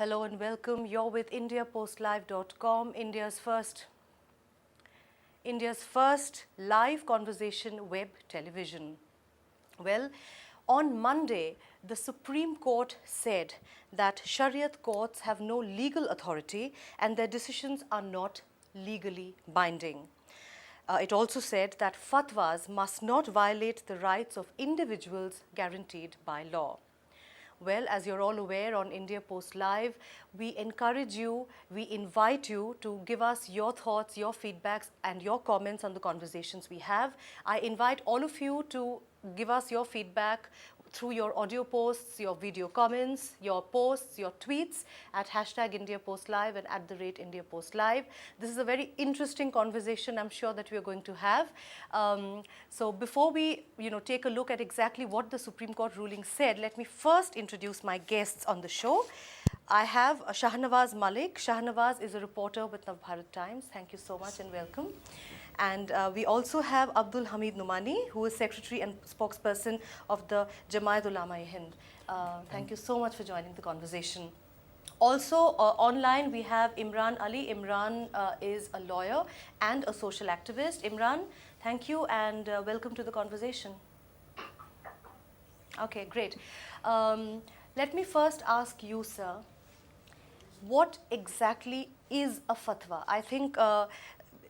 Hello and welcome. You're with IndiaPostLive.com, India's first live conversation web television. Well, on Monday, the Supreme Court said that Shariat courts have no legal authority and their decisions are not legally binding. It also said that fatwas must not violate the rights of individuals guaranteed by law. Well, as you're all aware, on India Post Live, we encourage you, we invite you to give us your thoughts, your feedbacks and your comments on the conversations we have. I invite all of you to give us your feedback through your audio posts, your video comments, your posts, your tweets at #IndiaPostLive and @IndiaPostLive. This is a very interesting conversation I'm sure that we are going to have. So before we take a look at exactly what the Supreme Court ruling said, let me first introduce my guests on the show. I have Shahnawaz Malik. Shahnawaz is a reporter with Navbharat Times. Thank you so much and welcome. And we also have Abdul Hamid Numani, who is Secretary and Spokesperson of the Jamaat Ulama-e-Hind. Thank you so much for joining the conversation. Also online we have Imran Ali. Imran is a lawyer and a social activist. Imran, thank you and welcome to the conversation. Okay, great. Let me first ask you, sir, what exactly is a fatwa? I think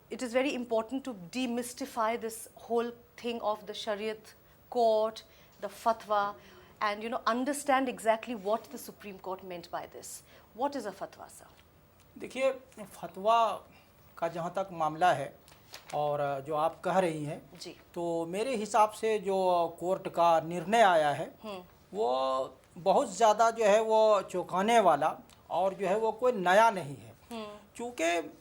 it is very important to demystify this whole thing of the Shariat court, the fatwa, and understand exactly what the Supreme Court meant by this. What is a fatwa, sir? देखिए, फतवा का जहाँ तक मामला है और जो आप कह रही हैं जी, तो मेरे हिसाब से जो कोर्ट का निर्णय आया है वो बहुत ज़्यादा जो है वो चौंकाने वाला और जो है वो कोई नया नहीं है। चूँकि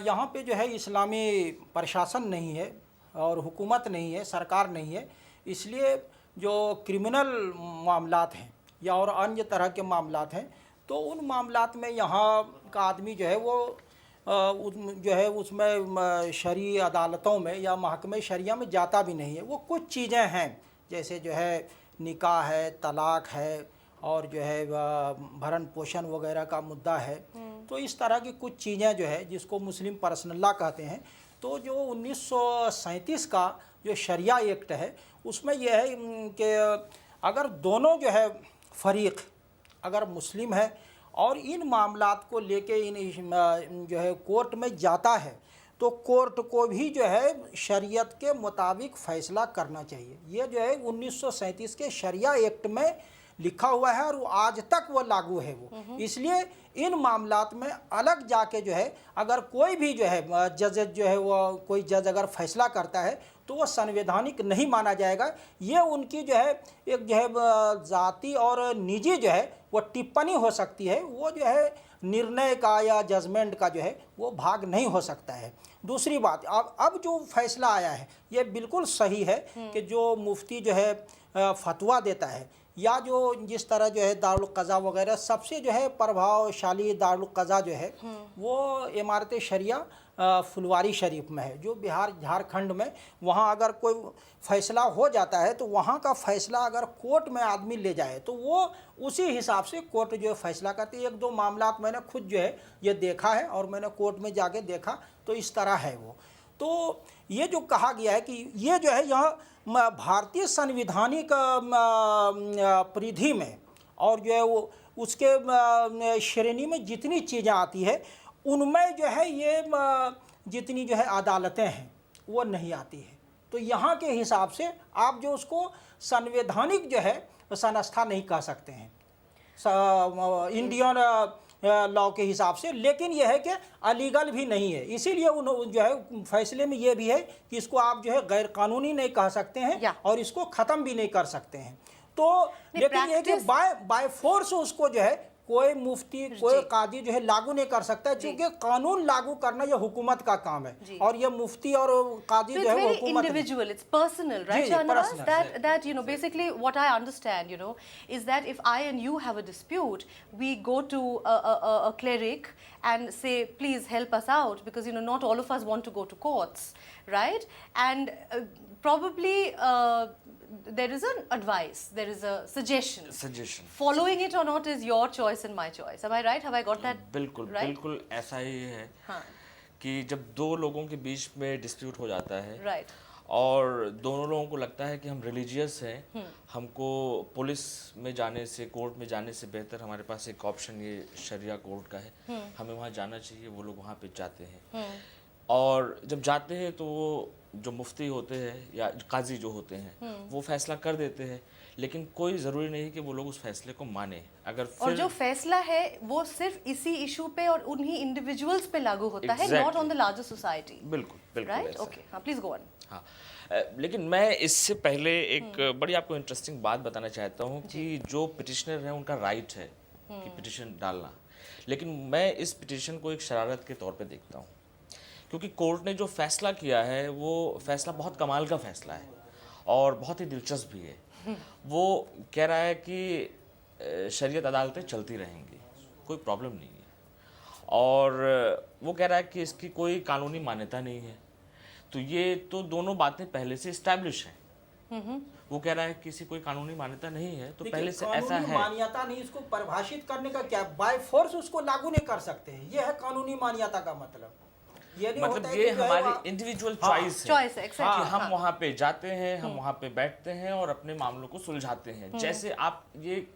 यहाँ पे जो है इस्लामी प्रशासन नहीं है और हुकूमत नहीं है, सरकार नहीं है, इसलिए जो क्रिमिनल मामलात हैं या और अन्य तरह के मामलात हैं तो उन मामलात में यहाँ का आदमी जो है वो जो है उसमें शरई अदालतों में या महकमे शरिया में जाता भी नहीं है। वो कुछ चीज़ें हैं जैसे जो है निकाह है, तलाक है और जो है भरण पोषण वगैरह का मुद्दा है। तो इस तरह की कुछ चीज़ें जो है जिसको मुस्लिम पर्सनल लॉ कहते हैं, तो जो 1937 का जो शरिया एक्ट है उसमें यह है कि अगर दोनों जो है फरीक अगर मुस्लिम है और इन मामलात को लेके इन जो है कोर्ट में जाता है तो कोर्ट को भी जो है शरीयत के मुताबिक फ़ैसला करना चाहिए। ये जो है 1937 के शरिया एक्ट में लिखा हुआ है और वो आज तक वो लागू है वो। इसलिए इन मामलात में अलग जाके जो है अगर कोई भी जो है जज जो है वो कोई जज अगर फैसला करता है तो वो संवैधानिक नहीं माना जाएगा। ये उनकी जो है एक जो है ज़ाती और निजी जो है वो टिप्पणी हो सकती है, वो जो है निर्णय का या जजमेंट का जो है वो भाग नहीं हो सकता है। दूसरी बात, अब जो फैसला आया है ये बिल्कुल सही है कि जो मुफ्ती जो है फतवा देता है या जो जिस तरह जो है दारुल क़ज़ा वगैरह सबसे जो है प्रभावशाली दारुल क़ज़ा जो है वो इमारत शरिया फुलवारी शरीफ में है जो बिहार झारखंड में। वहाँ अगर कोई फ़ैसला हो जाता है तो वहाँ का फ़ैसला अगर कोर्ट में आदमी ले जाए तो वो उसी हिसाब से कोर्ट जो है फ़ैसला करती है। एक दो मामलात मैंने खुद जो है ये देखा है और मैंने कोर्ट में जाके देखा तो इस तरह है वो। तो ये जो कहा गया है कि ये जो है यहाँ भारतीय संविधानिक परिधि में और जो है वो उसके श्रेणी में जितनी चीज़ें आती है उनमें जो है ये जितनी जो है अदालतें हैं वो नहीं आती है। तो यहाँ के हिसाब से आप जो उसको संवैधानिक जो है संस्था नहीं कह सकते हैं इंडियन लॉ के हिसाब से, लेकिन यह है कि अलीगल भी नहीं है। इसीलिए उन जो है फैसले में ये भी है कि इसको आप जो है गैर कानूनी नहीं कह सकते हैं और इसको ख़त्म भी नहीं कर सकते हैं। तो लेकिन ये कि बाय फोर्स उसको जो है कोई मुफ्ती कोई काजी जो है लागू नहीं कर सकता है, क्योंकि कानून लागू करना ये हुकूमत का काम है और ये मुफ्ती और काजी जो है वो हुकूमत individual, it's personal, right, Shahnawaz? That basically what I understand is that if I and you have a dispute, we go to a cleric and say please help us out because not all of us want to go to courts, right? And probably there is an advice, there is a suggestion. Suggestion. Following it or not is your choice and my choice. Am I right? Have I got that बिल्कुल right? बिल्कुल ऐसा ही है हाँ. कि जब दो लोगों के बीच में डिस्प्यूट हो जाता है Right. और दोनों लोगों को लगता है कि हम रिलीजियस हैं, हमको पुलिस में जाने से, कोर्ट में जाने से बेहतर हमारे पास एक ऑप्शन ये शरिया कोर्ट का है, हमें वहाँ जाना चाहिए। वो लोग वहाँ पे जाते हैं और जब जाते हैं तो वो जो मुफ्ती होते हैं या काजी जो होते हैं वो फैसला कर देते हैं, लेकिन कोई ज़रूरी नहीं कि वो लोग उस फैसले को माने। अगर और फिर जो फैसला है वो सिर्फ इसी इशू पे और उन्हीं इंडिविजुअल्स पे लागू होता है, Exactly. Not on the larger society. बिल्कुल बिल्कुल राइट, ऐसा है। ओके, हाँ प्लीज गो ऑन। हाँ लेकिन मैं इससे पहले एक बड़ी आपको इंटरेस्टिंग बात बताना चाहता हूँ कि जो पिटिशनर है उनका राइट है कि पिटिशन डालना, लेकिन मैं इस पिटिशन को एक शरारत के तौर पे देखता हूँ, क्योंकि कोर्ट ने जो फैसला किया है वो फैसला बहुत कमाल का फैसला है और बहुत ही दिलचस्प भी है। वो कह रहा है कि शरीयत अदालतें चलती रहेंगी, कोई प्रॉब्लम नहीं है, और वो कह रहा है कि इसकी कोई कानूनी मान्यता नहीं है। तो ये तो दोनों बातें पहले से इस्टेब्लिश हैं। वो कह रहा है कि इसी कोई कानूनी मान्यता नहीं है, तो पहले से ऐसा कानूनी है। मान्यता नहीं, इसको परिभाषित करने का क्या, बाय फोर्स उसको लागू नहीं कर सकते हैं, ये है कानूनी मान्यता का मतलब। ये नहीं होता मतलब है ये कि जो है हमारी वहाँ- इंडिविजुअल हाँ, चॉइस है चॉइस है, कि exactly, हम हाँ। वहाँ पे जाते हैं, हम वहाँ पे बैठते हैं और अपने मामलों को सुलझाते हैं। जैसे आप ये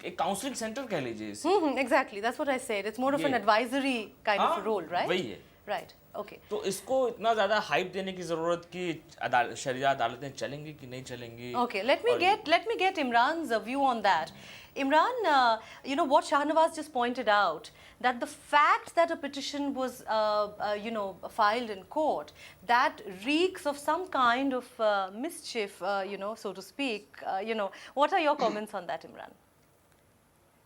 एक काउंसलिंग सेंटर कह लीजिए इसे। Exactly, that's what I said. It's more of an Yeah. advisory kind of हाँ, a role, right? वही है। Right, okay. तो इसको इतना ज्यादा हाइप देने की जरूरत कि शरिया अदालतें चलेंगी कि नहीं चलेंगी। Okay, let me get Imran's view on that. Imran, you know what Shahnawaz just pointed out, that the fact that a petition was filed in court, that reeks of some kind of mischief, so to speak. What are your comments on that, Imran?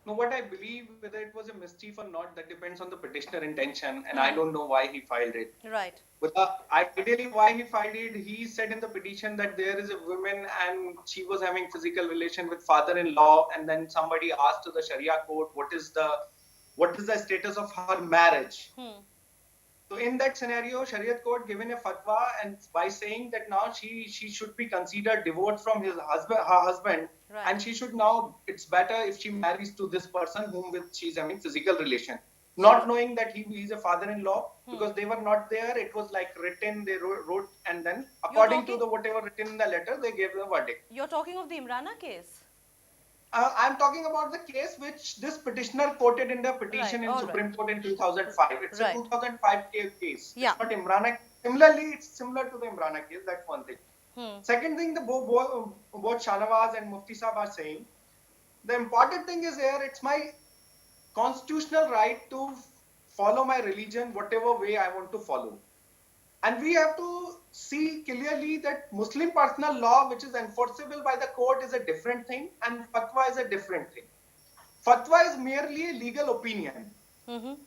No, what I believe, whether it was a mischief or not, that depends on the petitioner intention, and I don't know why he filed it. Right. But ideally, why he filed it, he said in the petition that there is a woman and she was having physical relation with father-in-law, and then somebody asked to the Sharia court, what is the status of her marriage? So in that scenario, Shariat court given a fatwa, and by saying that now she should be considered divorced from her husband, Right. and she should now, it's better if she marries to this person whom with she's having physical relation, not knowing that he's a father-in-law, because they were not there. It was like written, they wrote, and then according to talking- the whatever written in the letter, they gave the verdict. You're talking of the Imrana case? I'm talking about the case which this petitioner quoted in the petition Right, in all Supreme Court in 2005. It's Right. a 2005 case. Yeah. It's not Imrana. Similarly, it's similar to the Imrana case. That's one thing. Second thing, both Shahnawaz and Mufti Saab are saying, the important thing is here, it's my constitutional right to follow my religion whatever way I want to follow. And we have to see clearly that Muslim personal law, which is enforceable by the court, is a different thing, and fatwa is a different thing. Fatwa is merely a legal opinion.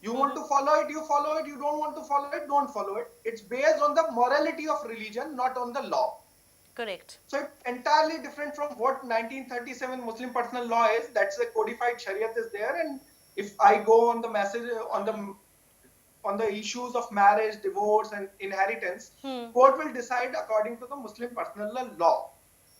You want to follow it, you follow it. You don't want to follow it, don't follow it. It's based on the morality of religion, not on the law. Correct. So it's entirely different from what 1937 Muslim personal law is. That's the codified Shariat is there. And if I go on the message on the issues of marriage, divorce, and inheritance, court will decide according to the Muslim personal law.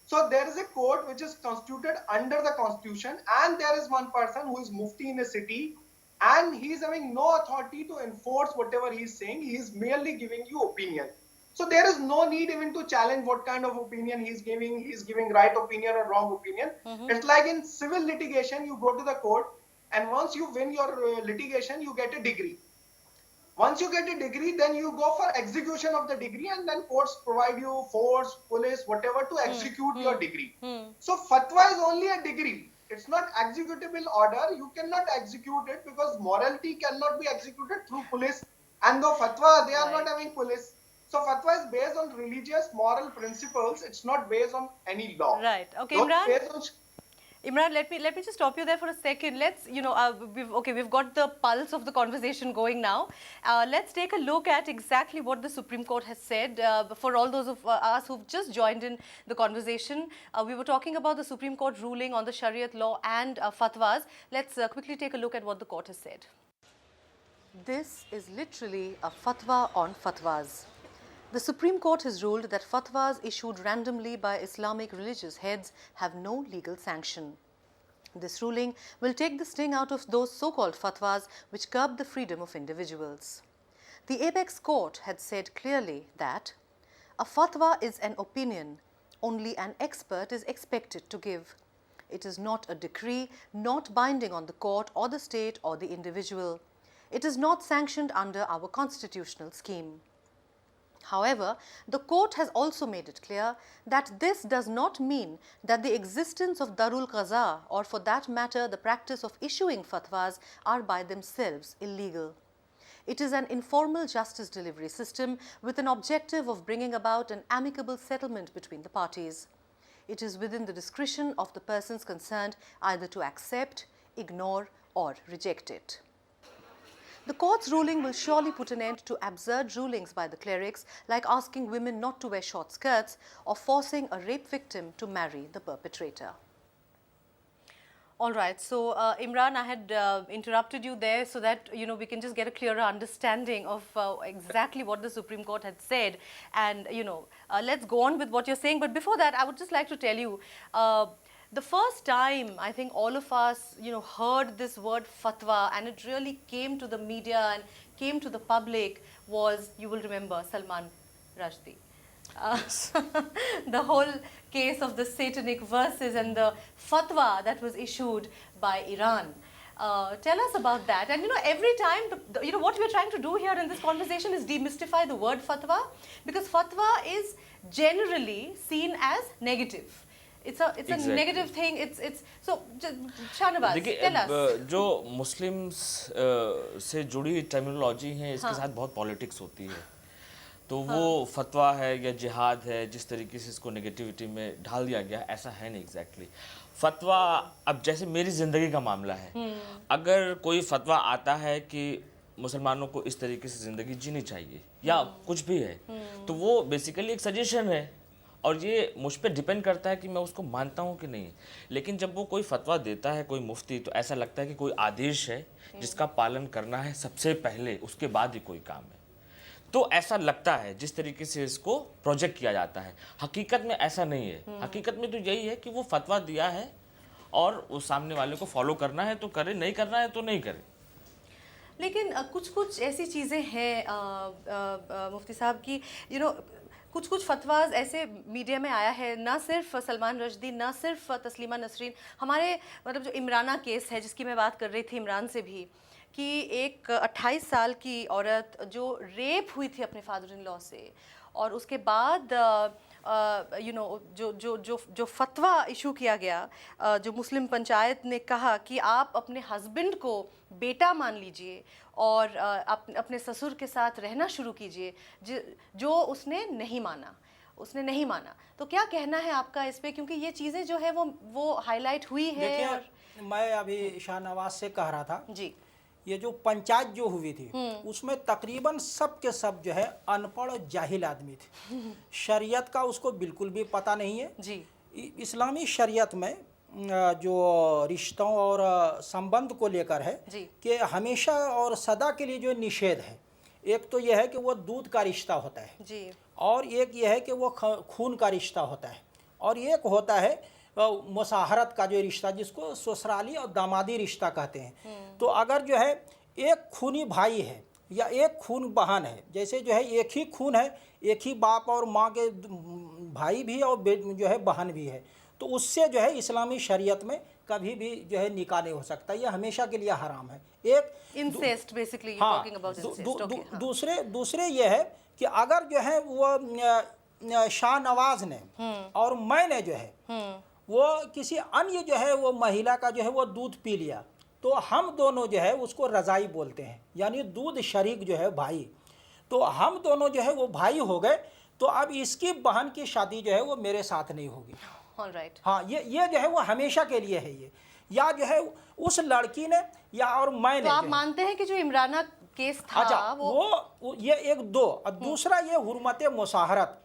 So there is a court which is constituted under the constitution, and there is one person who is mufti in a city, and he is having no authority to enforce whatever he is saying. He is merely giving you opinion. So there is no need even to challenge what kind of opinion he is giving. He is giving right opinion or wrong opinion. It's like in civil litigation, you go to the court, and once you win your litigation, you get a degree. Once you get a degree, then you go for execution of the degree, and then courts provide you force, police, whatever to execute your degree. So fatwa is only a degree. It's not executable order. You cannot execute it because morality cannot be executed through police. And the fatwa, they are not having police. So fatwa is based on religious moral principles. It's not based on any law. Right. Okay, Not Imran. based on Imran, let me just stop you there for a second. Let's, we've got the pulse of the conversation going now. Let's take a look at exactly what the Supreme Court has said. For all those of us who've just joined in the conversation, we were talking about the Supreme Court ruling on the Shariat law and fatwas. Let's quickly take a look at what the court has said. This is literally a fatwa on fatwas. The Supreme Court has ruled that fatwas issued randomly by Islamic religious heads have no legal sanction. This ruling will take the sting out of those so-called fatwas which curb the freedom of individuals. The apex court had said clearly that a fatwa is an opinion only an expert is expected to give. It is not a decree, not binding on the court or the state or the individual. It is not sanctioned under our constitutional scheme. However, the court has also made it clear that this does not mean that the existence of Darul Qaza or for that matter the practice of issuing fatwas are by themselves illegal. It is an informal justice delivery system with an objective of bringing about an amicable settlement between the parties. It is within the discretion of the persons concerned either to accept, ignore or reject it. The court's ruling will surely put an end to absurd rulings by the clerics like asking women not to wear short skirts or forcing a rape victim to marry the perpetrator. All right, so Imran, I had interrupted you there so that we can just get a clearer understanding of exactly what the Supreme Court had said, and let's go on with what you're saying. But before that, I would just like to tell you, the first time I think all of us heard this word fatwa and it really came to the media and came to the public was, you will remember, Salman Rushdie. The whole case of the satanic verses and the fatwa that was issued by Iran. Tell us about that. And every time, what we're trying to do here in this conversation is demystify the word fatwa, because fatwa is generally seen as negative. It's a Exactly. negative thing. It's so Shahnawaz, देखिए tell us. जो Muslims से जुड़ी terminology है इसके साथ बहुत politics होती है, तो वो फतवा है या जिहाद है, जिस तरीके से इसको नेगेटिविटी में ढाल दिया गया ऐसा है नहीं एग्जैक्टली। फतवा अब जैसे मेरी ज़िंदगी का मामला है, अगर कोई फतवा आता है कि मुसलमानों को इस तरीके से ज़िंदगी जीनी चाहिए या कुछ भी है, तो वो बेसिकली एक सजेशन है और ये मुझ पे डिपेंड करता है कि मैं उसको मानता हूँ कि नहीं। लेकिन जब वो कोई फतवा देता है कोई मुफ्ती, तो ऐसा लगता है कि कोई आदेश है जिसका पालन करना है सबसे पहले, उसके बाद ही कोई काम है। तो ऐसा लगता है जिस तरीके से इसको प्रोजेक्ट किया जाता है, हकीकत में ऐसा नहीं है। हकीकत में तो यही है कि वो फतवा दिया है और उस सामने वाले को फॉलो करना है तो करे, नहीं करना है तो नहीं करे। लेकिन कुछ ऐसी चीज़ें हैं मुफ्ती साहब की कुछ फतवाज ऐसे मीडिया में आया है, ना सिर्फ सलमान रश्दी, ना सिर्फ तस्लीमा नसरीन, हमारे मतलब जो इमराना केस है जिसकी मैं बात कर रही थी इमरान से भी, कि एक 28 साल की औरत जो रेप हुई थी अपने फादर इन लॉ से, और उसके बाद जो फतवा इशू किया गया, जो मुस्लिम पंचायत ने कहा कि आप अपने हस्बैंड को बेटा मान लीजिए और अपने ससुर के साथ रहना शुरू कीजिए, जो उसने नहीं माना। तो क्या कहना है आपका इस पे, क्योंकि ये चीज़ें जो है वो हाईलाइट हुई है। और मैं अभी शाहनवाज से कह रहा था जी, ये जो पंचायत जो हुई थी उसमें तकरीबन सब के सब जो है अनपढ़ और जाहिल आदमी थे। शरीयत का उसको बिल्कुल भी पता नहीं है जी। इस्लामी शरीयत में जो रिश्तों और संबंध को लेकर है कि हमेशा और सदा के लिए जो निषेध है, एक तो यह है कि वो दूध का रिश्ता होता है जी, और एक यह है कि वो खून का रिश्ता होता है, और एक होता है मुसाहरत का जो रिश्ता जिसको ससुराली और दामादी रिश्ता कहते हैं। तो अगर जो है एक खूनी भाई है या एक खून बहन है, जैसे जो है एक ही खून है, एक ही बाप और माँ के भाई भी और जो है बहन भी है, तो उससे जो है इस्लामी शरीयत में कभी भी जो है निकाह नहीं हो सकता, ये हमेशा के लिए हराम है। एक इंसेस्ट बेसिकली हाँ, दूसरे ये है कि अगर जो है वो शाहनवाज ने और मैंने जो है वो किसी अन्य जो है वो महिला का जो है वो दूध पी लिया, तो हम दोनों जो है उसको रज़ाई बोलते हैं, यानी दूध शरीक जो है भाई, तो हम दोनों जो है वो भाई हो गए। तो अब इसकी बहन की शादी जो है वो मेरे साथ नहीं होगी। ऑलराइट। हाँ, ये जो है वो हमेशा के लिए है ये, या जो है उस लड़की ने या और मैंने। तो आप मानते हैं कि जो इमराना केस था अच्छा, वो ये एक दो, और दूसरा ये हुर्मत मुसाहरत,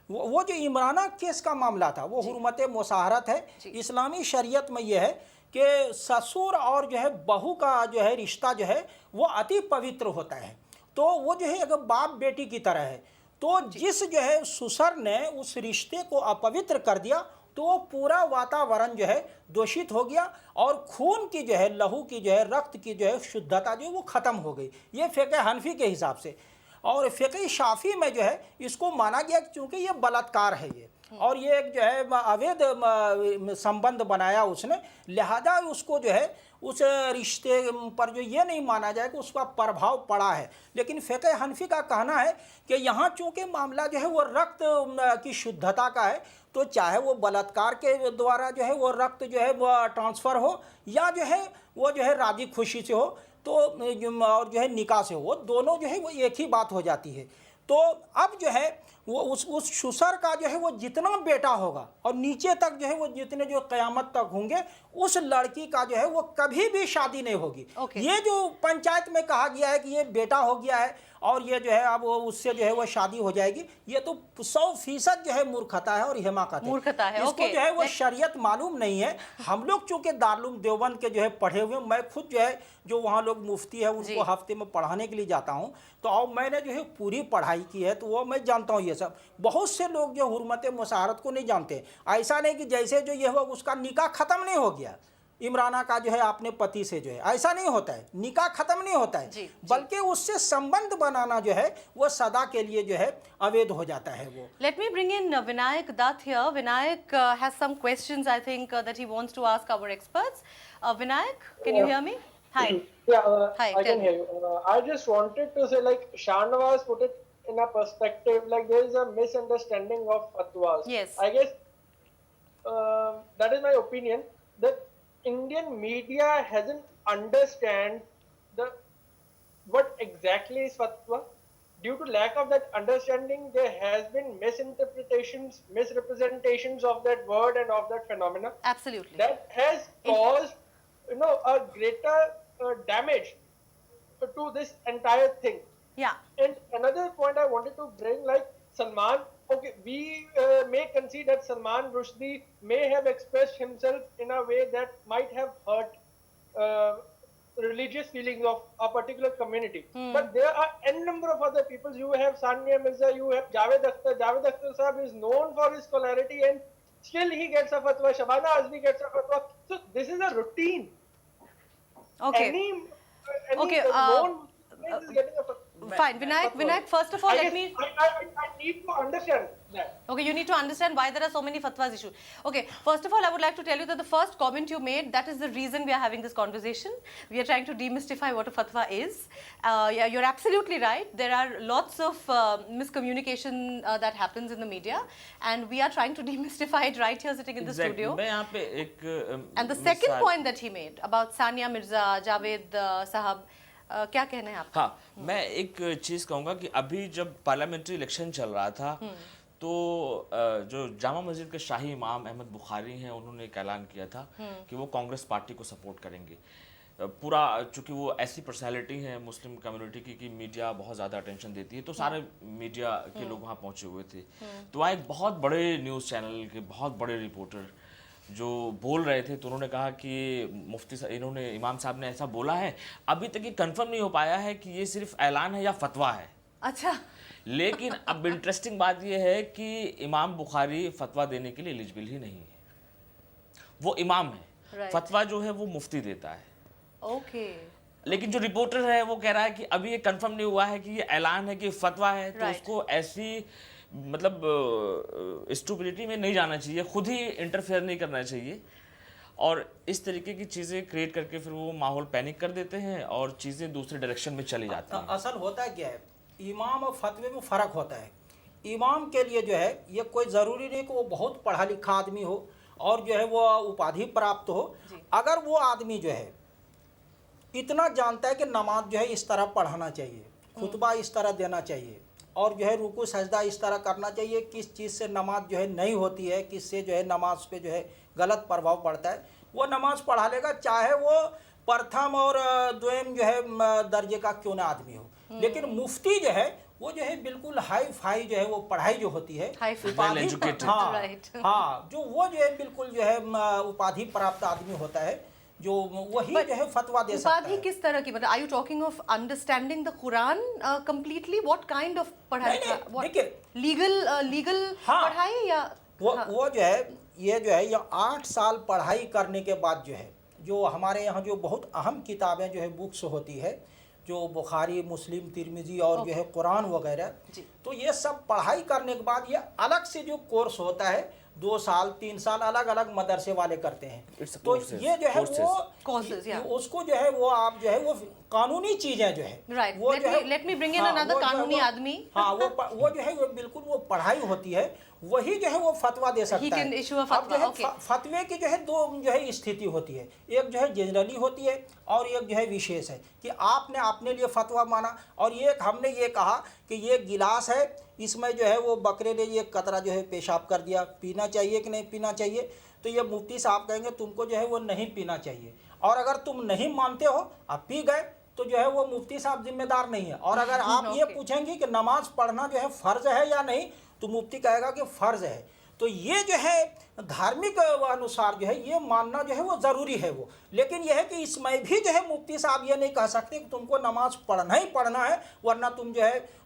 वो जो इमराना केस का मामला था वो हुर्मत मुसाहरत है। इस्लामी शरीयत में यह है कि ससुर और जो है बहू का जो है रिश्ता जो है वो अति पवित्र होता है, तो वो जो है अगर बाप बेटी की तरह है, तो जिस जो है सुसर ने उस रिश्ते को अपवित्र कर दिया, तो वो पूरा वातावरण जो है दूषित हो गया और खून की जो है, लहू की जो है, रक्त की जो है शुद्धता जो है वो ख़त्म हो गई। ये फ़िक़्ह हनफी के हिसाब से। और फ़िक़्ह शाफ़ी में जो है इसको माना गया क्योंकि ये बलात्कार है ये, और ये एक जो है अवैध संबंध बनाया उसने, लिहाजा उसको जो है उस रिश्ते पर जो ये नहीं माना जाए कि उसका प्रभाव पड़ा है। लेकिन फ़िक़्ह हनफी का कहना है कि यहाँ चूँकि मामला जो है वो रक्त की शुद्धता का है, तो चाहे वो बलात्कार के द्वारा जो है वो रक्त जो है वो ट्रांसफ़र हो, या जो है वो जो है राजी खुशी से हो, तो और जो है निकाह से हो, वो दोनों जो है वो एक ही बात हो जाती है। तो अब जो है वो उस सुसर का जो है वो जितना बेटा होगा और नीचे तक जो है वो जितने जो क़यामत तक होंगे, उस लड़की का जो है वो कभी भी शादी नहीं होगी। ये जो पंचायत में कहा गया है कि ये बेटा हो गया है और ये जो है अब वो उससे जो है वो शादी हो जाएगी, ये तो 100% जो है मूर्खता है और हिमाकत है। इसको जो है वो शरीयत मालूम नहीं है। हम लोग चूँकि दारुल देवबंद के जो है पढ़े हुए, मैं खुद जो है जो वहाँ लोग मुफ्ती है उनको हफ्ते में पढ़ाने के लिए जाता हूँ, तो अब मैंने जो है पूरी पढ़ाई की है, तो वो मैं जानता हूँ ये सब। बहुत से लोग जो हुर्मत मुशाहरत को नहीं जानते। ऐसा नहीं कि जैसे जो ये हुआ उसका निकाह ख़त्म नहीं हो गया, इमराना का जो है अपने पति से जो है, ऐसा नहीं होता है, निकाह खत्म नहीं होता है, बल्कि उससे संबंध बनाना जो है वो सदा के लिए जो है अवैध हो जाता है वो। Let me bring in Vinayak Dutt here. Vinayak has some questions I think that he wants to ask our experts. Vinayak, can you hear me? Hi. Yeah, Hi, I tell can me. hear you. I just wanted to say, like Shahnawaz put it in a perspective, like there is a misunderstanding of fatwas. Yes. I guess that is my opinion, that Indian media hasn't understand what exactly is fatwa. Due to lack of that understanding, there has been misinterpretations, misrepresentations of that word and of that phenomena. Absolutely. That has caused, a greater damage to this entire thing. Yeah. And another point I wanted to bring, like Salman, okay, we may concede that Salman Rushdie may have expressed himself in a way that might have hurt religious feelings of a particular community. But there are n number of other people. You have Sania Mirza, you have Javed Akhtar. Javed Akhtar Sahab is known for his scholarity and still he gets a fatwa. Shabana Azmi gets a fatwa. So this is a routine. Okay. Any Okay, known Muslim is getting a fatwa. Fine. Vinayak, first of all, I let me... I need to understand that. Okay, you need to understand why there are so many fatwas issued. Okay, first of all, I would like to tell you that the first comment you made, that is the reason we are having this conversation. We are trying to demystify what a fatwa is. Yeah, you're absolutely right. There are lots of miscommunication that happens in the media, and we are trying to demystify it right here sitting in the studio. मैं यहाँ पे एक And the second point that he made about Sania Mirza, Javed Sahab, क्या कहना है आपका? हाँ, मैं एक चीज़ कहूँगा कि अभी जब पार्लियामेंट्री इलेक्शन चल रहा था, तो जो जामा मस्जिद के शाही इमाम अहमद बुखारी हैं, उन्होंने एक ऐलान किया था कि वो कांग्रेस पार्टी को सपोर्ट करेंगे। पूरा चूँकि वो ऐसी पर्सनालिटी हैं मुस्लिम कम्युनिटी की कि मीडिया बहुत ज़्यादा अटेंशन देती है, तो सारे मीडिया के लोग वहाँ पहुँचे हुए थे। तो वहाँ एक बहुत बड़े न्यूज़ चैनल के बहुत बड़े रिपोर्टर जो बोल रहे थे, तो उन्होंने कहा कि मुफ्ती इन्होंने इमाम साहब ने ऐसा बोला है, अभी तक ये कंफर्म नहीं हो पाया है कि ये सिर्फ ऐलान है या फतवा है। अच्छा। लेकिन अब इंटरेस्टिंग बात ये है कि इमाम बुखारी फतवा देने के लिए एलिजिबल ही नहीं है, वो इमाम है, फतवा जो है वो मुफ्ती देता है। ओके। लेकिन जो रिपोर्टर है वो कह रहा है कि अभी ये कंफर्म नहीं हुआ है कि ये ऐलान है कि फतवा है, तो उसको ऐसी मतलब स्टूपिडिटी में नहीं जाना चाहिए, खुद ही इंटरफेयर नहीं करना चाहिए, और इस तरीके की चीज़ें क्रिएट करके फिर वो माहौल पैनिक कर देते हैं और चीज़ें दूसरे डायरेक्शन में चली जाती हैं। असल होता है क्या है, इमाम और फतवे में फ़र्क होता है। इमाम के लिए जो है ये कोई ज़रूरी नहीं कि वो बहुत पढ़ा लिखा आदमी हो और जो है वो उपाधि प्राप्त हो। अगर वो आदमी जो है इतना जानता है कि नमाज जो है इस तरह पढ़ाना चाहिए, खुतबा इस तरह देना चाहिए, और जो है रुकू सजदा इस तरह करना चाहिए, किस चीज़ से नमाज जो है नहीं होती है, किससे जो है नमाज पे जो है गलत प्रभाव पड़ता है, वो नमाज पढ़ा लेगा, चाहे वो प्रथम और द्विम जो है दर्जे का क्यों ना आदमी हो। लेकिन मुफ्ती जो है वो जो है बिल्कुल हाई फाई जो है वो पढ़ाई जो होती है, उपाधि, हाँ, जो वो जो है बिल्कुल जो है उपाधि प्राप्त आदमी होता है, जो वही जो है फतवा दे सकता उपाधि है। किस तरह की, मतलब are you talking of understanding the Quran completely? What kind of पढ़ाई? नहीं, देखिए, लीगल हाँ, पढ़ाई या वो जो है ये 8 साल पढ़ाई करने के बाद जो है, जो हमारे यहाँ जो बहुत अहम किताबें जो है बुक्स होती है, जो बुखारी, मुस्लिम, तिरमिजी और जो है कुरान वगैरह, तो ये सब पढ़ाई करने के बाद ये अलग से जो कोर्स होता है 2 साल 3 साल अलग अलग मदरसे वाले करते हैं। It's तो courses, ये जो है Courses, yeah. उसको जो है वो आप जो है वो कानूनी चीजें जो है, Right. वो Let जो है, me bring in हाँ, another वो जो है कानूनी वो- आदमी। हाँ, वो जो है वो बिल्कुल वो पढ़ाई होती है, वही जो है वो फतवा दे सकता can है। issue a अब fatwa, जो है okay. फतवे की जो है 2 जो है स्थिति होती है, एक जो है जनरली होती है और एक जो है विशेष है, कि आपने अपने लिए फतवा माना और ये हमने ये कहा कि ये गिलास है, इसमें जो है वो बकरे ने ये कतरा जो है पेशाब कर दिया, पीना चाहिए कि नहीं पीना चाहिए, तो ये मुफ्ती साहब कहेंगे तुमको जो है वो नहीं पीना चाहिए, और अगर तुम नहीं मानते हो आप पी गए तो जो है वो मुफ्ती साहब जिम्मेदार नहीं है। और अगर आप ये Okay. पूछेंगे कि नमाज पढ़ना जो है फ़र्ज है या नहीं, तो मुफ्ती कहेगा कि फ़र्ज है। तो ये जो है धार्मिक अनुसार जो है ये मानना जो है वो ज़रूरी है वो, लेकिन यह है कि इसमें भी जो है मुफ्ती साहब ये नहीं कह सकते कि तुमको नमाज पढ़ना ही पढ़ना है, वरना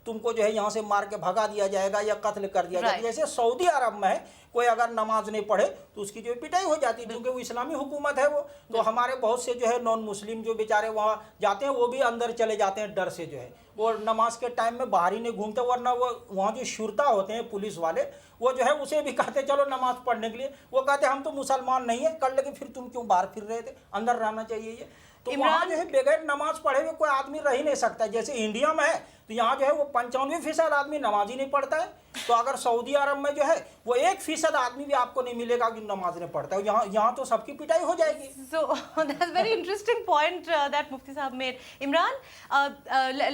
तुमको जो है यहाँ से मार के भगा दिया जाएगा या कत्ल कर दिया जाएगा। जैसे सऊदी अरब में है, कोई अगर नमाज नहीं पढ़े तो उसकी जो पिटाई हो जाती है, क्योंकि वो इस्लामी हुकूमत है वो। तो हमारे बहुत से जो है नॉन मुस्लिम जो बेचारे वहाँ जाते हैं वो भी अंदर चले जाते हैं डर से, जो है वो नमाज के टाइम में बाहर ही नहीं घूमते, वरना वो वहाँ जो शुरता होते हैं पुलिस वाले, वो जो है उसे भी कहते चलो नमाज पढ़ने के लिए, वो कहते हम तो मुसलमान नहीं है, कर लगे फिर तुम क्यों बाहर फिर रहे थे, अंदर रहना चाहिए ये। तो वहाँ जो है बगैर नमाज पढ़े हुए कोई आदमी रह ही नहीं सकता। जैसे इंडिया में है तो यहाँ जो है वो 95% आदमी नमाज ही नहीं पढ़ता है, तो अगर सऊदी अरब में जो है वो 1% आदमी भी आपको नहीं मिलेगा कि नमाज नहीं पढ़ता है, यहाँ तो सबकी पिटाई हो जाएगी। So that's very interesting point that Mufti Sahab made. Imran,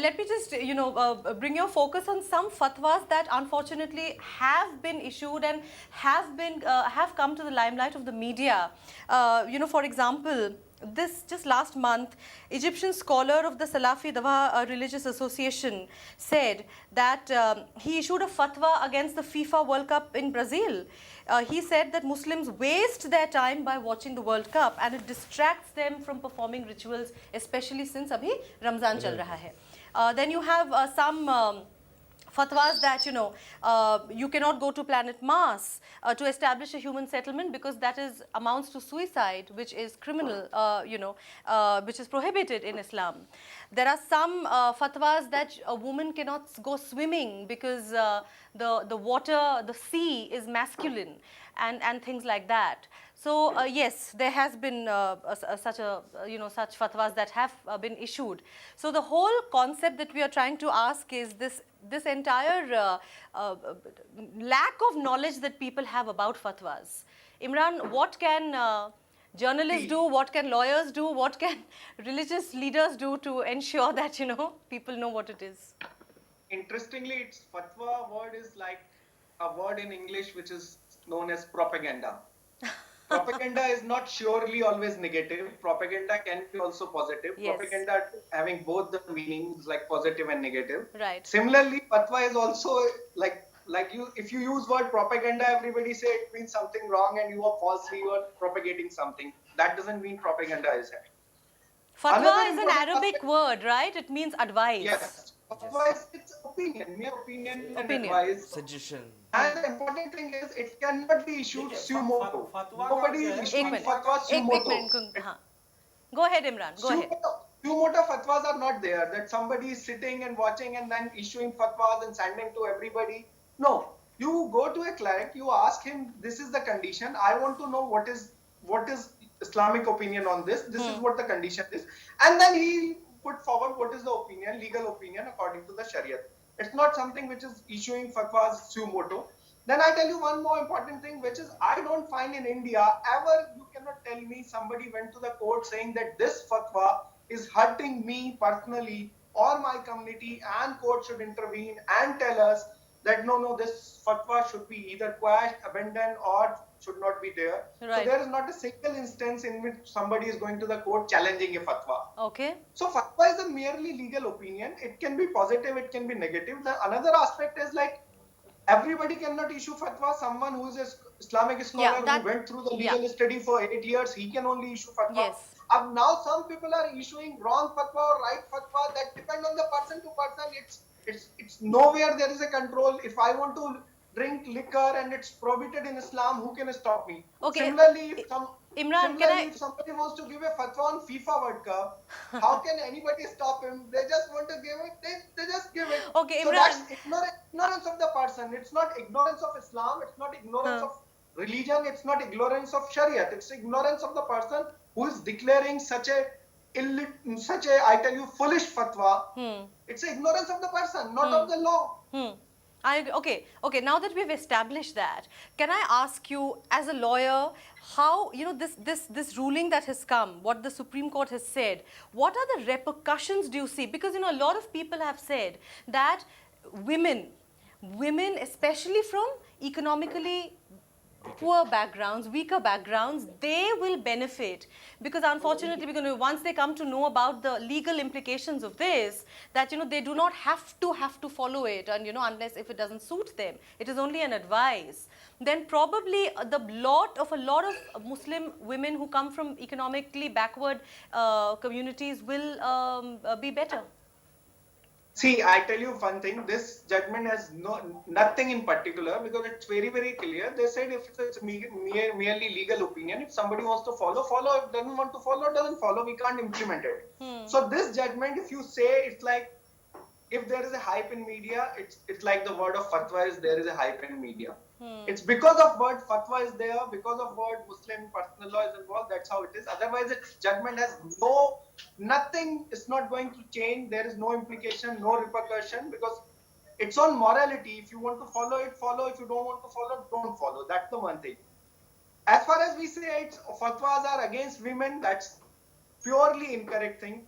let me just bring your focus on some fatwas that unfortunately have been issued and have come to the limelight of the media. For example, this just last month, Egyptian scholar of the Salafi Dawa Religious Association said that he issued a fatwa against the FIFA World Cup in Brazil. He said that Muslims waste their time by watching the World Cup and it distracts them from performing rituals, especially since abhi Ramzan chal raha hai. Then you have some fatwas that you cannot go to planet Mars to establish a human settlement because that amounts to suicide, which is criminal, which is prohibited in Islam. There are some fatwas that a woman cannot go swimming because the water, the sea is masculine, and things like that. So yes, there has been such fatwas that have been issued. So the whole concept that we are trying to ask is this entire lack of knowledge that people have about fatwas. Imran, what can journalists do? What can lawyers do? What can religious leaders do to ensure that people know what it is? Interestingly, it's fatwa word is like a word in English which is known as propaganda. Propaganda is not surely always negative. Propaganda can be also positive. Yes. Propaganda having both the meanings like positive and negative. Right. Similarly, fatwa is also like if you use word propaganda, everybody say it means something wrong and you are propagating something. That doesn't mean propaganda is it. Fatwa Another is an important Arabic aspect- word, right? It means advice. Yes. Fatwa is it's opinion, mere opinion and Opinion. advice. Suggestion. And the important thing is it cannot be issued suo moto. fatwa Nobody का is जो है- issuing minute. fatwa suo एक moto. minute. हाँ. Go ahead, Imran. Go ahead. Suo moto fatwas are not there. That somebody is sitting and watching and then issuing fatwas and sending to everybody. No. You go to a cleric, you ask him, this is the condition. I want to know what is Islamic opinion on this. This is what the condition is. And then he put forward what is the opinion, legal opinion according to the Sharia. It's not something which is issuing fatwas suo moto. Then I tell you one more important thing, which is I don't find in India ever you cannot tell me somebody went to the court saying that this fatwa is hurting me personally or my community and court should intervene and tell us that no, this fatwa should be either quashed, abandoned or should not be there. Right. So there is not a single instance in which somebody is going to the court challenging a fatwa. Okay. So fatwa is a merely legal opinion. It can be positive, it can be negative. The another aspect is like everybody cannot issue fatwa. Someone who is an Islamic scholar that- who went through the legal study for 8 years, he can only issue fatwa. Yes. Now some people are issuing wrong fatwa or right fatwa that depend on the person to person. It's nowhere there is a control. If I want to drink liquor and it's prohibited in Islam, who can stop me? Okay. Similarly, Imran, if somebody wants to give a fatwa on FIFA World Cup, how can anybody stop him? They just want to give it, they just give it. Okay, So Imran. that's ignorance of the person. It's not ignorance of Islam, it's not ignorance of religion, it's not ignorance of Shariat, it's ignorance of the person who is declaring such a I tell you, foolish fatwa. It's ignorance of the person, not of the law. I agree. Okay. Now that we've established that, can I ask you, as a lawyer, how this ruling that has come, what the Supreme Court has said, what are the repercussions do you see? Because a lot of people have said that women, especially from economically poor backgrounds, weaker backgrounds, they will benefit, because unfortunately, once they come to know about the legal implications of this, that they do not have to follow it, and unless if it doesn't suit them, it is only an advice. Then probably a lot of Muslim women who come from economically backward communities will be better. See, I tell you one thing, this judgment has nothing in particular, because it's very, very clear. They said if it's merely legal opinion, if somebody wants to follow, if doesn't want to follow, doesn't follow, we can't implement it. So this judgment, if you say, it's like, if there is a hype in media, it's like the word of fatwa is there is a hype in media. It's because of word fatwa is there, because of word Muslim personal law is involved, that's how it is. Otherwise, its judgment has nothing is not going to change. There is no implication, no repercussion, because it's on morality. If you want to follow it, follow. If you don't want to follow, don't follow. That's the one thing. As far as we say fatwas are against women, that's purely incorrect thing.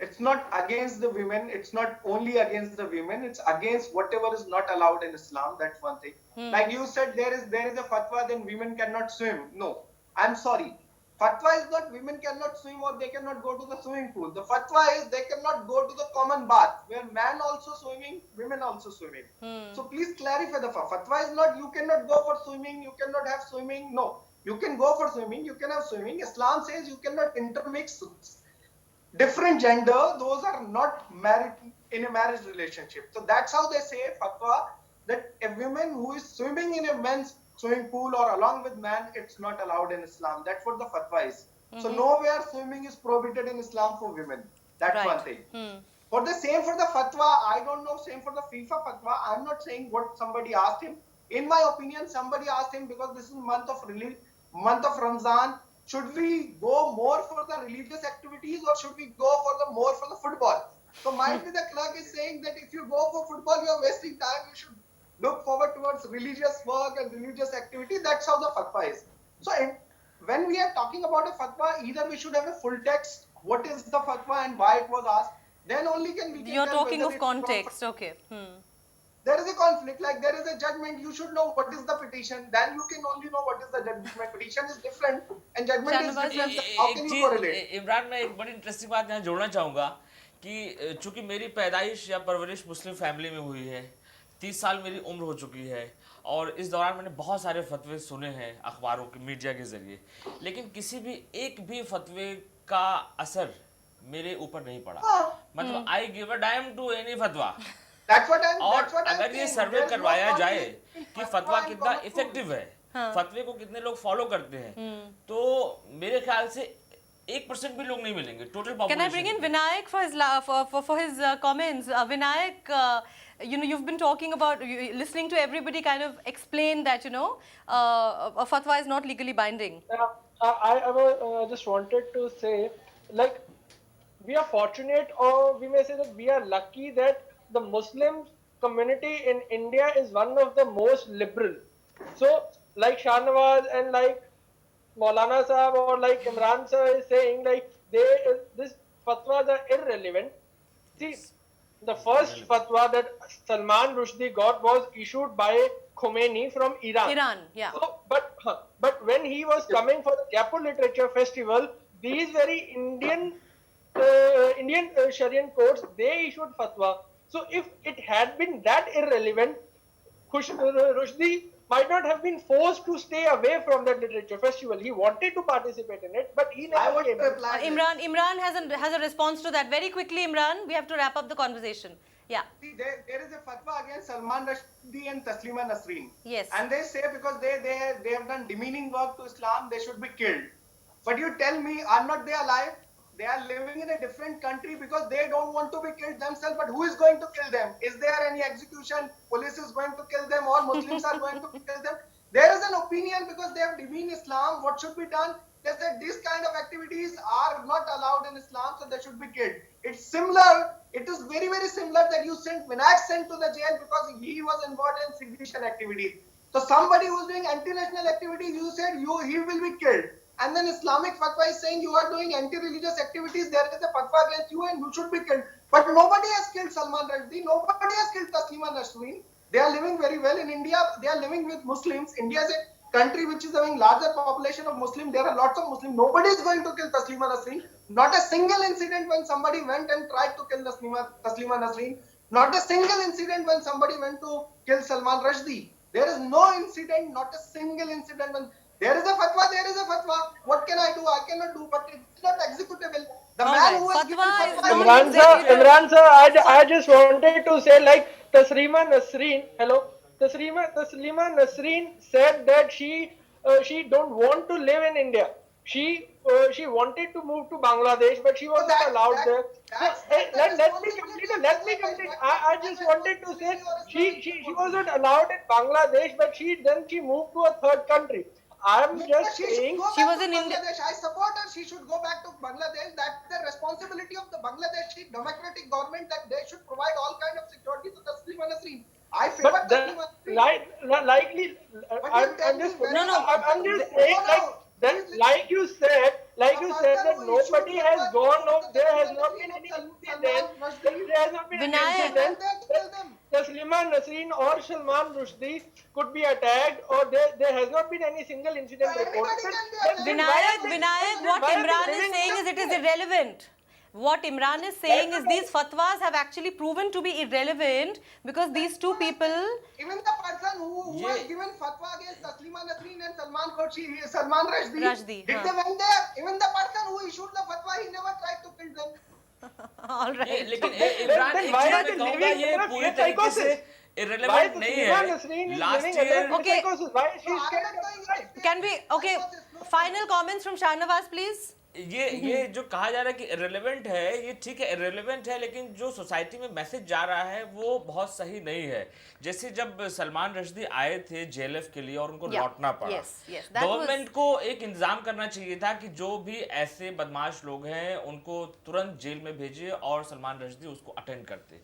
It's not against the women. It's not only against the women. It's against whatever is not allowed in Islam. That's one thing. Like you said, there is a fatwa, then women cannot swim. No, I'm sorry. Fatwa is not women cannot swim or they cannot go to the swimming pool. The fatwa is they cannot go to the common bath where man also swimming, women also swimming. So please clarify the fatwa is not you cannot go for swimming, you cannot have swimming. No, you can go for swimming, you can have swimming. Islam says you cannot intermix different gender. Those are not married in a marriage relationship. So that's how they say fatwa, that a woman who is swimming in a men's swimming pool or along with man, it's not allowed in Islam. That's what the fatwa is. So nowhere swimming is prohibited in Islam for women. That's one thing. For the same for the fatwa, I don't know, same for the FIFA fatwa, I'm not saying what somebody asked him. In my opinion, somebody asked him, because this is month of Ramzan, should we go more for the religious activities or should we go for more for the football? So might be the clerk is saying that if you go for football, you are wasting time. You should look forward towards religious work and religious activity. That's how the fatwa is. So when we are talking about a fatwa, either we should have a full text, what is the fatwa and why it was asked, then only can we. You're talking of context, okay. There is a conflict, like there is a judgment, you should know what is the petition, then you can only know what is the judgment. Petition is different and judgment is different. How can you correlate? Imran, मैं एक बड़ी interesting बात यहाँ जोड़ना चाहूँगा कि चूंकि मेरी पैदाइश या परवरिश मुस्लिम फैमिली में हुई है, 30 साल मेरी उम्र हो चुकी है, और इस दौरान मैंने बहुत सारे फतवे सुने हैं अखबारों के मीडिया के ज़रिए, लेकिन किसी भी एक भी फतवे का असर मेरे ऊपर नहीं पड़ा. मतलब I give a dime to any फतवा. और अगर ये सर्वे करवाया जाए कि फतवा कितना इफेक्टिव है, फतवे को कितने लोग फॉलो करते हैं, तो मेरे ख्याल से 1% भी लोग नहीं मिलेंगे total population. Can I bring in Vinayak for his comments? Vinayak, you've been talking about, listening to everybody kind of explain that a fatwa is not legally binding. I just wanted to say, like, we are fortunate, or we may say that we are lucky that the Muslim community in India is one of the most liberal. So, like Shahnawaz and like Maulana Sahab or like Imran sir is saying, like this fatwas are irrelevant. See, the first fatwa that Salman Rushdie got was issued by Khomeini from Iran. Yeah. So, but when he was coming for the Jaipur Literature Festival, these very Indian Sharian courts, they issued fatwa. So if it had been that irrelevant, Rushdie might not have been forced to stay away from that literature festival. He wanted to participate in it, but he I never would came. reply this. Imran has a response to that. Very quickly, Imran, we have to wrap up the conversation. Yeah. See, there is a fatwa against Salman Rushdie and Taslima Nasreen. Yes. And they say because they have done demeaning work to Islam, they should be killed. But you tell me, are not they alive? They are living in a different country because they don't want to be killed themselves. But who is going to kill them? Is there any execution? Police is going to kill them, or Muslims are going to kill them? There is an opinion because they have demeaned Islam. What should be done? They said these kind of activities are not allowed in Islam, so they should be killed. It's similar. It is very, very similar that you Vinayak sent to the jail because he was involved in sedition activities. So somebody who is doing anti-national activities, you said he will be killed. And then Islamic fatwa is saying you are doing anti-religious activities, there is a fatwa against you and you should be killed. But nobody has killed Salman Rushdie, nobody has killed Taslima Nasreen. They are living very well in India. They are living with Muslims. India is a country which is having larger population of Muslims. There are lots of Muslims. Nobody is going to kill Taslima Nasreen. Not a single incident when somebody went and tried to kill Taslima Nasreen. Not a single incident when somebody went to kill Salman Rushdie. There is no incident, not a single incident when there is a fatwa, there is a fatwa. What can I do? I cannot do, but it's not executable. The All man right. who has given Fatwa is fatwa, not Imran sir, I just wanted to say, like, Taslima Nasreen, hello, Taslima Nasreen said that she don't want to live in India. She wanted to move to Bangladesh, but she wasn't allowed there. Let me complete. I just wanted to say she wasn't allowed in Bangladesh, but she moved to a third country. I'm just saying. She was in India. Bangladesh. I support her. She should go back to Bangladesh. That's the responsibility of the Bangladeshi democratic government that they should provide all kind of security to Taslima Nasreen. I favor But then, Taslima likely, I'm just saying, like you said that nobody has gone off. There has not been any incident. There has not been any Vinayak. incident. Taslima Nasreen or Salman Rushdie could be attacked, or there has not been any single incident reported. Vinayak, what Imran is saying is it is irrelevant. What Imran is saying is these fatwas have actually proven to be irrelevant because these two people. Even the person who has given fatwa against Taslima Nasreen and Salman Rushdie, did they went there? Even the person who issued the fatwa, he never tried to kill them. All right. लेकिन इमरान एक why चीज are मैं they कहूंगा living ये in a पूरी fear तरीके से psychosis? irrelevant नहीं है last year Okay. Why is she scared of life? Can we, okay, final comments from Shahnawaz, please? ये जो कहा जा रहा है कि इरेलेवेंट है, ये ठीक है इरेलेवेंट है, लेकिन जो सोसाइटी में मैसेज जा रहा है वो बहुत सही नहीं है। जैसे जब सलमान रश्दी आए थे जेएलएफ के लिए और उनको लौटना पड़ा, गवर्नमेंट को एक इंतजाम करना चाहिए था कि जो भी ऐसे बदमाश लोग हैं उनको तुरंत जेल में भेजे और सलमान रश्दी उसको अटेंड करते।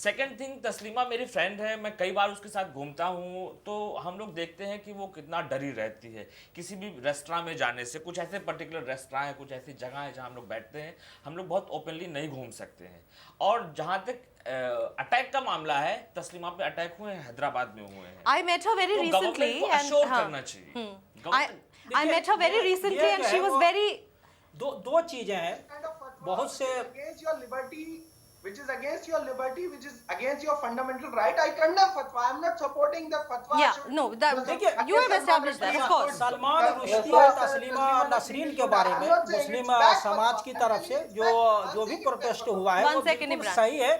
सेकेंड थिंग, तस्लीमा मेरी फ्रेंड है, मैं कई बार उसके साथ घूमता हूँ, तो हम लोग देखते हैं कि वो कितना डरी रहती है किसी भी रेस्टोरेंट में जाने से। कुछ ऐसे पर्टिकुलर रेस्टोरेंट है, कुछ ऐसी जगह है जहाँ हम लोग बैठते हैं, हम लोग बहुत ओपनली नहीं घूम सकते हैं। और जहाँ तक अटैक का मामला है, तस्लीमा पे अटैक हुए हैं, हैदराबाद में हुए हैं। I met her very तो recently गवर्नमेंट को अश्योर करना चाहिए। I met her very recently and she was very. दो चीजें हैं, बहुत से against your liberty, which is against your liberty, which is against your fundamental right. I condemn fatwa. I am not supporting the fatwa. Yeah, no, you have established that, of course. Salman Rushdie और तस्लीमा नसरीन के बारे में मुस्लिम समाज की तरफ से जो भी प्रोटेस्ट हुआ है वो बिल्कुल सही है,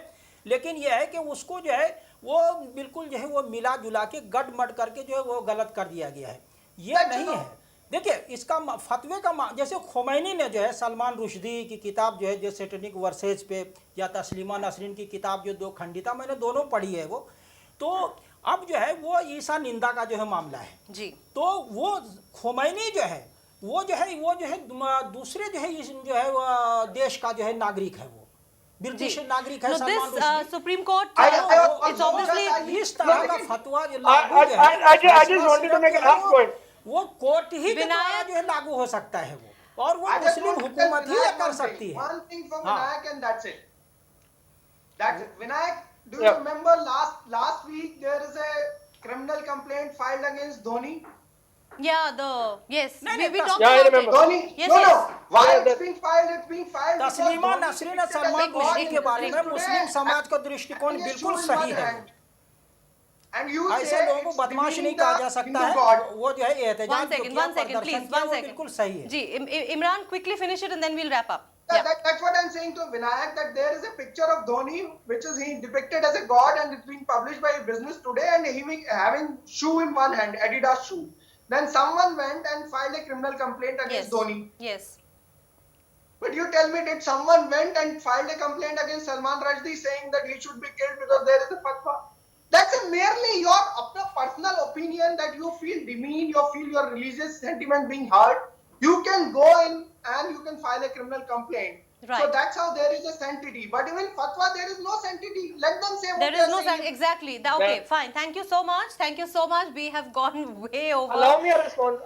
लेकिन यह है कि उसको जो है वो बिल्कुल जो है वो मिला जुला के गड़मड़ करके जो है वो गलत कर दिया गया है। ये नहीं है। देखिए इसका फतवे का जैसे खोमैनी ने जो है सलमान रुश्दी की किताब जो है जो सैटेनिक वर्सेज पे, या तस्लीमा नसरीन की किताब जो 2 खंडिता, मैंने दोनों पढ़ी है वो, तो अब जो है वो ईसा निंदा का जो है मामला है जी। तो वो खोमैनी जो है वो जो है दूसरे जो है वो देश का जो है नागरिक है, वो ब्रिटिश नागरिक है Salman Rushdie. Supreme court it's obviously इस तरह का फतवा जो लागू है, I just wanted to make a last point. वो कोर्ट ही के द्वारा जो है लागू हो सकता है वो, और वो मुस्लिम हुकूमत ही कर सकती है। One thing from Vinayak and that's it. That's it. Vinayak, do you remember last week there is a criminal complaint filed against Dhoni? Yeah, yes, we talked Yeah, I about remember. it. Dhoni? Yes, no. yes. Why Yeah, it's being filed? It's being filed because Taslima Dhoni Nasreen is और Salman treated as a Rushdie god के बारे में today. मुस्लिम समाज का दृष्टिकोण Against बिल्कुल human सही है। motherland. And you ऐसे say लोगों को it's बदमाश नहीं demeaning कहा the जा सकता Hindu है। God. वो जो है एहतजाज जो किया, one second, प्रदर्शन please, किया, one वो second. बिल्कुल सही है। जी, Imran, quickly finish it and then we'll wrap up. Yeah, that's what I'm saying to Vinayak, that there is a picture of Dhoni which is he depicted as a god and it's been published by Business Today and he having shoe in one hand, Adidas shoe. Then someone went and filed a criminal complaint against Yes. Dhoni. Yes. But you tell me, did someone went and filed a complaint against Salman Rushdie saying that he should be killed because there is a fatwa? That's merely your personal opinion that you feel demeaned, you feel your religious sentiment being hurt. You can go in and you can file a criminal complaint. Right. So that's how there is a sanctity. But even fatwa, there is no sanctity. Let them say what There they is are no saying. exactly. Okay, fine. Thank you so much. Thank you so much. We have gone way over. Allow me a response.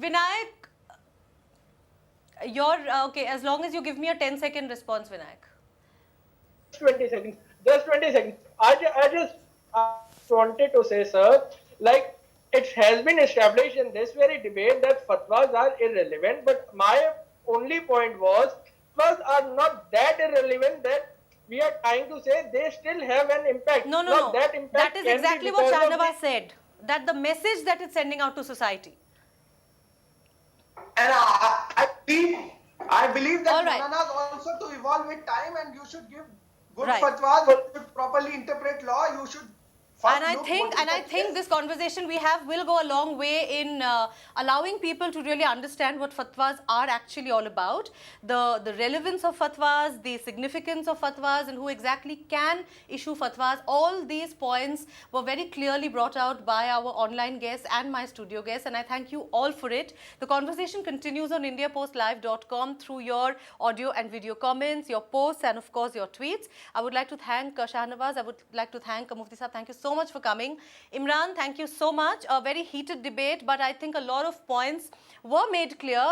Vinayak, your okay. As long as you give me a 10-second response, Vinayak. 20 seconds. Just 20 seconds. I just wanted to say, sir, like it has been established in this very debate that fatwas are irrelevant. But my only point was, fatwas are not that irrelevant that we are trying to say they still have an impact. No. That impact That is can be exactly what because of Shahnawaz said. That the message that it's sending out to society. And I believe that All right. Maulanas also to evolve with time and you should give good Right. fatwas, you should properly interpret law, you should first And I look think, what is the case. this conversation we have will go a long way in allowing people to really understand what fatwas are actually all about, the relevance of fatwas, the significance of fatwas, and who exactly can issue fatwas. All these points were very clearly brought out by our online guests and my studio guests, and I thank you all for it. The conversation continues on IndiaPostLive.com through your audio and video comments, your posts, and of course your tweets. I would like to thank Shahnawaz. I would like to thank Mufti Sahab. Thank you so much for coming. Imran, thank you so much. A very heated debate, but I think a lot of points were made clear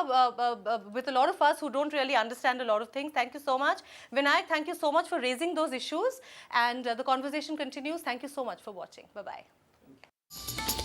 with a lot of us who don't really understand a lot of things. Thank you so much. Vinayak, thank you so much for raising those issues. And the conversation continues. Thank you so much for watching. Bye-bye.